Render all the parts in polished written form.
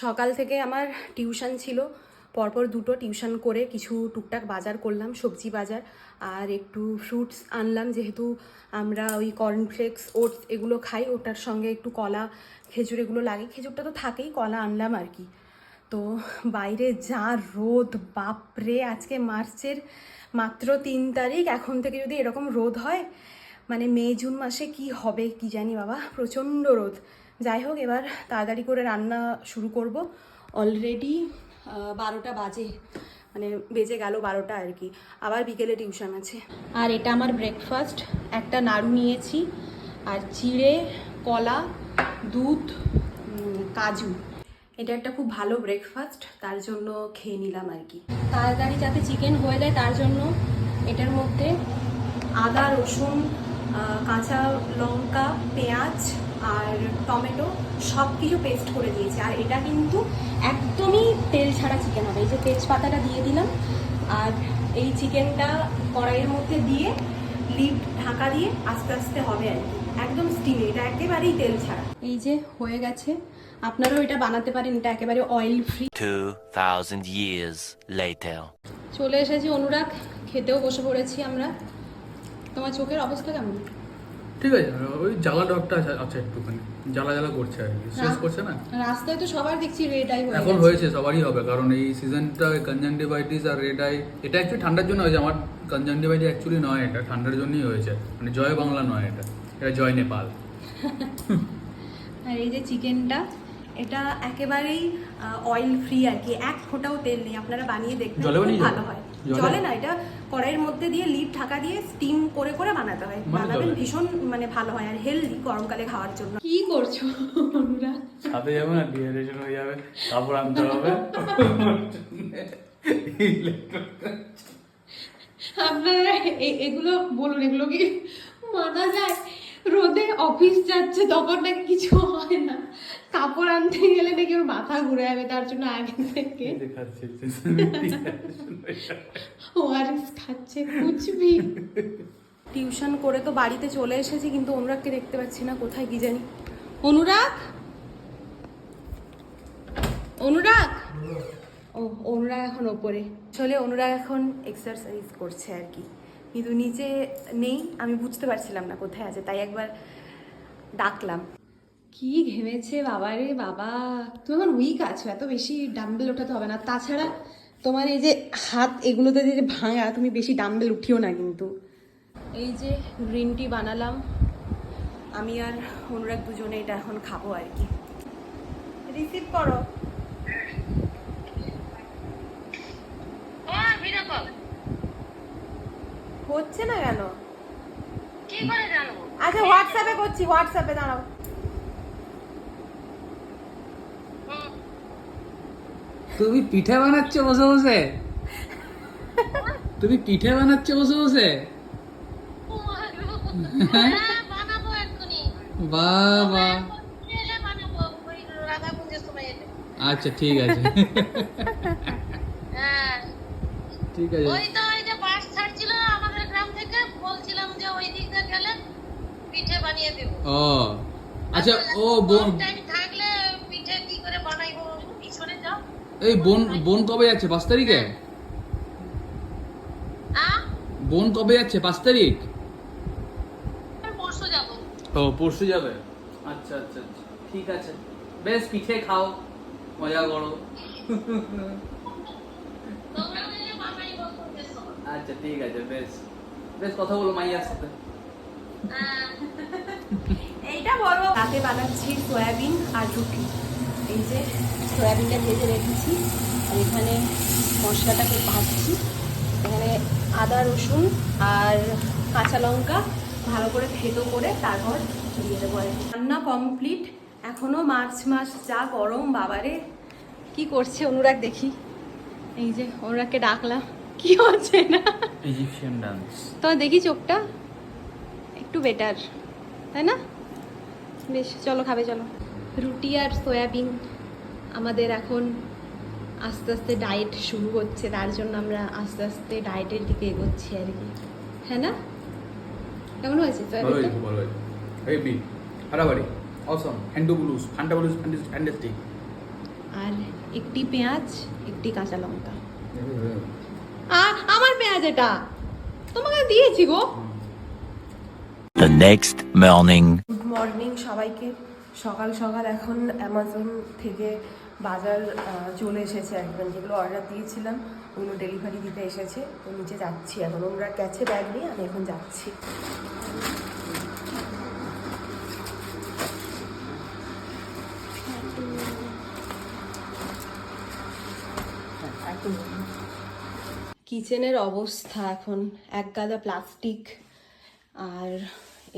সকাল থেকে আমার টিউশন ছিল, পরপর দুটো টিউশন করে কিছু টুকটাক বাজার করলাম, সবজি বাজার, আর একটু ফ্রুটস আনলাম, যেহেতু আমরা ওই কর্নফ্লেক্স ওটস এগুলো খাই, ওটার সঙ্গে একটু কলা খেজুর এগুলো লাগে, খেজুরটা তো থাকেই, কলা আনলাম আর কি। তো বাইরে যা রোদ, বাপরে! আজকে মার্চের মাত্র 3 তারিখ, এখন থেকে যদি এরকম রোদ হয়, মানে মে জুন মাসে কি হবে কি জানি বাবা, প্রচণ্ড রোদ। যাই হোক, এবার তাড়াতাড়ি করে রান্না শুরু করব। অলরেডি 12টা বাজে, মানে বেজে গেল 12টা আর কি। আবার বিকেলে টিউশন আছে। আর এটা আমার ব্রেকফাস্ট, একটা নাড়ু নিয়েছি, আর চিড়ে, কলা, দুধ, কাজু। এটা একটা খুব ভালো ব্রেকফাস্ট, তার জন্য খেয়ে নিলাম আর কি। তাড়াতাড়ি যাতে চিকেন হয়ে যায় তার জন্য এটার মধ্যে আদা, রসুন, কাঁচা লঙ্কা, পেঁয়াজ আর টমেটো সব কিছু পেস্ট করে দিয়েছি। আর এটা কিন্তু একদমই তেল ছাড়া চিকেন হবে। এই যে তেজপাতাটা দিয়ে দিলাম, আর এই চিকেনটা কড়াইয়ের মধ্যে দিয়ে লিড ঢাকা দিয়ে আস্তে আস্তে হবে আর কি, একদম স্টিমে, এটা একেবারেই তেল ছাড়া। এই যে হয়ে গেছে, আপনারাও এটা বানাতে পারেন, এটা একেবারে অয়েল ফ্রি। 2000 years later. চলে এসেছি অনুরাগ, খেতেও বসে পড়েছি আমরা। তোমার চোখের অবস্থা কেমন? ঠিক আছে, ওই জ্বালা ডরটা আছে একটুখানি, জ্বালা জ্বালা করছে আর কি, শেষ করছে না। রাস্তায় তো সবার দেখছি রেড আই হয়ে এখন গেছে। হয়েছে, সবারই হবে, কারণ এই সিজনটা কনজাংটিভাইটিস আর রেড আই, এটা অ্যাকচুয়ালি ঠান্ডার জন্য হয়েছে। আমার কনজাংটিভাইটিস অ্যাকচুয়ালি নয়, এটা ঠান্ডার জন্যই হয়েছে, মানে জয় বাংলা নয়, এটা এটা জয় নেপাল। আর এই যে চিকেনটা, এটা একেবারেই অয়েল ফ্রি আর কি, এক ফোঁটাও তেল নেই। আপনারা বানিয়ে দেখবেন, জলে খুব বানিয়ে ভালো হয়। জলে না, এটা কড়াইয়ের মধ্যে দিয়ে লিড ঢাকা দিয়ে স্টিম করে করে বানাতে হয়, বানাবেন, ভীষণ মানে ভালো হয় আর হেলদি গরমকালে খাওয়ার জন্য। কি করছো অনুরাগ? সাথে যাবে না, ডিহাইড্রেশন হয়ে যাবে, কাপড় আনতে হবে। আপনারা এগুলো বলুন, এগুলো কি মানা যায়? রোদে অফিস যাচ্ছে তখন নাকি কিছু হয় না, কাপড় আনতে গেলে নাকি ওর মাথা ঘুরে যাবে, তার জন্য আগে থেকে ওআরএস খাচ্ছে, কুচবি। টিউশন করে তো বাড়িতে চলে এসেছি, কিন্তু অনুরাগকে দেখতে পাচ্ছি না, কোথায় কি জানি। অনুরাগ, অনুরাগ! ও, অনুরাগ এখন ওপরে। আসলে অনুরাগ এখন এক্সারসাইজ করছে আর কি, কিন্তু নিচে নেই, আমি বুঝতে পারছিলাম না কোথায় আছে, তাই একবার ডাকলাম। কি ঘেমেছে বাবা রে বাবা! তুমি এখন উইক আছো, এত বেশি ডাম্বেল ওঠাতে হবে না। তাছাড়া তোমার এই যে হাত এগুলোতে যে ভাঙা, তুমি বেশি ডাম্বেল উঠিও না কিন্তু। এই যে গ্রিন টি বানালাম, আমি আর অনুরাগ দুজনে এটা এখন খাবো আর কি। রিসিভ করো। হচ্ছে না কেন? কি করে জানবো? আচ্ছা, হোয়াটসঅ্যাপে করছি, হোয়াটসঅ্যাপে দাঁড়াও। তুমি পিঠে বানাচ্ছ বসে বসে? তুমি পিঠে বানাচ্ছ বসে বসে? হ্যাঁ, বানাবো এক্ষুনি। বাবা, এলে বানাবো, ওই রাধাকুঞ্জের সময় এলে। আচ্ছা ঠিক আছে। হ্যাঁ, ঠিক আছে। ওই তো ওই যে বাস ছাড়ছিল আমাদের গ্রাম থেকে, বলছিলাম যে ওই দিক দিয়ে গেলে পিঠে বানিয়ে দেবো। ও আচ্ছা, ও বোন, টাইম থাকলে পিঠে কি করে বানাইবো, পিছনে যাও। এই বোন, বোন কবে যাচ্ছে? 5 তারিখে? বোন কবে যাচ্ছে? 5 তারিখ? পরশু যাবো। ও, পরশু যাবে। আচ্ছা আচ্ছা আচ্ছা, ঠিক আছে, বেশ, পিঠে খাও, মজা করো। তোমরা মিলে বানাইবো সন্ধ্যের সময়। আচ্ছা ঠিক আছে, বেশ বেশ, কথা বলো মাইয়ার সাথে। হ্যাঁ, এইটা বলো। রাতে বানাচ্ছি সয়াবিন আর রুটি। এই যে সয়াবিনটা ভেজে রেখেছি, আর এখানে মশলাটাকে ভাজছি। এখানে আদা, রসুন আর কাঁচা লঙ্কা ভালো করে থেতো করে তারপর দিয়ে দেবো আর কি। রান্না কমপ্লিট। এখনো মার্চ মাস, যা গরম বাবারে! কি করছে অনুরাগ দেখি? এই যে অনুরাগকে ডাকলাম, কি হচ্ছে না? Egyptian dance. তোমার দেখি চোখটা একটু বেটার, তাই না? বেশ, চলো খাবে, চলো। রুটি আর সয়াবিন। আমাদের এখন আস্তে আস্তে ডায়েট শুরু হচ্ছে, তার জন্য আমরা আস্তে আস্তে ডায়েটের দিকে এগোচ্ছি আর কি, হ্যাঁ না? কেমন হয়েছে ভালো সয়াবিনটা? হয়েছে, ভালো হয়েছে, হেভি, হারাবাড়ি, অসম, হ্যান্ডু ব্লুজ, ফান্টা ব্লুজ, ফ্যান্টাস্টিক। আর একটি পেঁয়াজ, একটি কাঁচা লঙ্কা। আমার পেঁয়াজ এটা তোমাকে দিয়েছি গো। The next morning. Good morning সবাইকে। সকাল সকাল এখন অ্যামাজন থেকে বাজার চলে এসেছে একদম, যেগুলো অর্ডার দিয়েছিলাম ওগুলো ডেলিভারি দিতে এসেছে। তো নিচে যাচ্ছি এখন, ওরা গেছে ব্যাগ নিয়ে, আমি এখন যাচ্ছি। কিচেনের অবস্থা এখন এক গাদা প্লাস্টিক, আর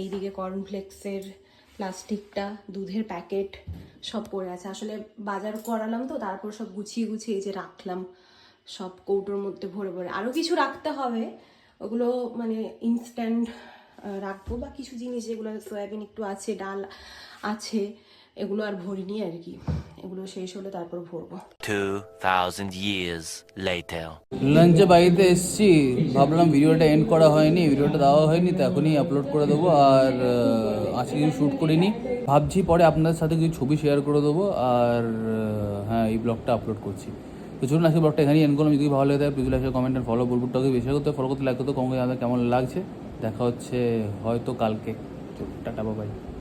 এইদিকে কর্নফ্লেক্সের প্লাস্টিকটা, দুধের প্যাকেট সব পড়ে আছে। আসলে বাজার করালাম তো, তারপর সব গুছিয়ে গুছিয়ে এই যে রাখলাম সব কৌটোর মধ্যে ভরে ভরে। আরও কিছু রাখতে হবে, ওগুলো মানে ইনস্ট্যান্ট রাখবো, বা কিছু জিনিস যেগুলো সয়াবিন একটু আছে, ডাল আছে, এগুলো আর ভরিনি আর কি। এগুলো শেষ হলে তারপর ভরবো। 2000 years later. লাঞ্চে বাড়িতে এসেছি, ভাবলাম ভিডিওটা এন্ড করা হয়নি, ভিডিওটা দেওয়া হয়নি, তো এখনই আপলোড করে দেবো। আর আজকে কিছু শ্যুট করিনি, ভাবছি পরে আপনাদের সাথে কিছু ছবি শেয়ার করে দেবো। আর হ্যাঁ, এই ব্লগটা আপলোড করছি। তো চলুন আজকে ব্লগটা এখানেই এন্ড করলাম। যদি ভালো লাগে প্লিজ লাইক, কমেন্ট আর ফলো, বুলবুলটাকে বেশি করতে, ফলো করতে, লাইক করতে, কমেন্ট জানাতে কেমন লাগছে। দেখা হচ্ছে হয়তো কালকে। Tata, by.